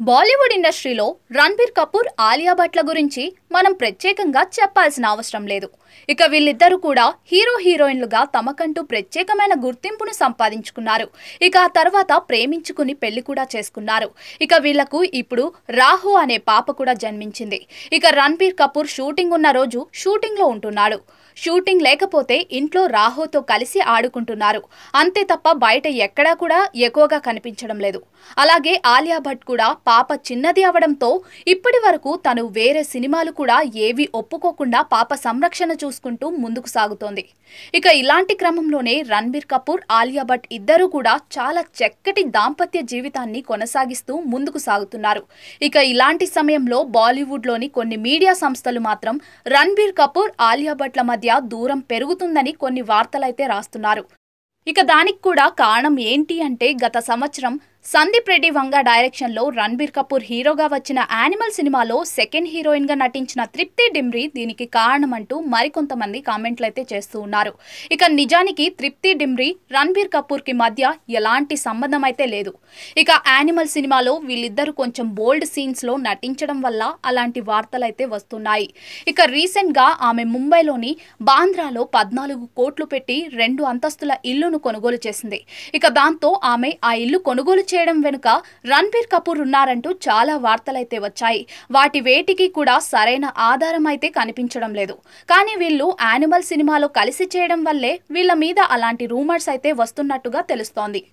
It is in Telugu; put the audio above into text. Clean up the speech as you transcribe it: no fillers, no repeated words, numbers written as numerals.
బాలీవుడ్ ఇండస్ట్రీలో రణబీర్ కపూర్, ఆలియా భట్ల గురించి మనం ప్రత్యేకంగా చెప్పాల్సిన అవసరం లేదు. ఇక వీళ్ళిద్దరూ కూడా హీరో హీరోయిన్లుగా తమకంటూ ప్రత్యేకమైన గుర్తింపును సంపాదించుకున్నారు. ఇక ఆ తర్వాత ప్రేమించుకుని పెళ్లి కూడా చేసుకున్నారు. ఇక వీళ్లకు ఇప్పుడు రాహు అనే పాప కూడా జన్మించింది. ఇక రణబీర్ కపూర్ షూటింగ్ ఉన్న రోజు షూటింగ్ లో ఉంటున్నాడు. షూటింగ్ లేకపోతే ఇంట్లో రాహుతో కలిసి ఆడుకుంటున్నారు. అంతే తప్ప బయట ఎక్కడా కూడా ఎక్కువగా కనిపించడం లేదు. అలాగే ఆలియా భట్ కూడా పాప చిన్నది అవడంతో ఇప్పటి వరకు తను వేరే సినిమాలు కూడా ఏవి ఒప్పుకోకుండా పాప సంరక్షణ చూసుకుంటూ ముందుకు సాగుతోంది. ఇక ఇలాంటి క్రమంలోనే రణబీర్ కపూర్, ఆలియా భట్ ఇద్దరూ కూడా చాలా చక్కటి దాంపత్య జీవితాన్ని కొనసాగిస్తూ ముందుకు సాగుతున్నారు. ఇక ఇలాంటి సమయంలో బాలీవుడ్ లోని కొన్ని మీడియా సంస్థలు మాత్రం రణబీర్ కపూర్, ఆలియా భట్ల మధ్య దూరం పెరుగుతుందని కొన్ని వార్తలైతే రాస్తున్నారు. ఇక దానికి కూడా కారణం ఏంటి అంటే గత సంవత్సరం సందీప్ రెడ్డి వంగ డైరెక్షన్ లో రణబీర్ కపూర్ హీరోగా వచ్చిన యానిమల్ సినిమాలో సెకండ్ హీరోయిన్ గా నటించిన తృప్తి డిమ్రీ దీనికి కారణమంటూ మరికొంతమంది కామెంట్లు అయితే చేస్తూ ఉన్నారు. ఇక నిజానికి తృప్తి డిమ్రీ రణబీర్ కపూర్ కి మధ్య ఎలాంటి సంబంధం అయితే లేదు. ఇక యానిమల్ సినిమాలో వీళ్ళిద్దరూ కొంచెం బోల్డ్ సీన్స్ లో నటించడం వల్ల అలాంటి వార్తలైతే వస్తున్నాయి. ఇక రీసెంట్ గా ఆమె ముంబైలోని బాంద్రాలో 14 కోట్లు పెట్టి 2 అంతస్తుల ఇల్లును కొనుగోలు చేసింది. ఇక దాంతో ఆమె ఆ ఇల్లు కొనుగోలు చేయడం వెనుక రణబీర్ కపూర్ ఉన్నారంటూ చాలా వార్తలైతే వచ్చాయి. వాటి వేటికి కూడా సరైన ఆధారం అయితే కనిపించడం లేదు. కానీ వీళ్ళు యానిమల్ సినిమాలో కలిసి చేయడం వల్లే వీళ్ళ మీద అలాంటి రూమర్స్ అయితే వస్తున్నట్టుగా తెలుస్తోంది.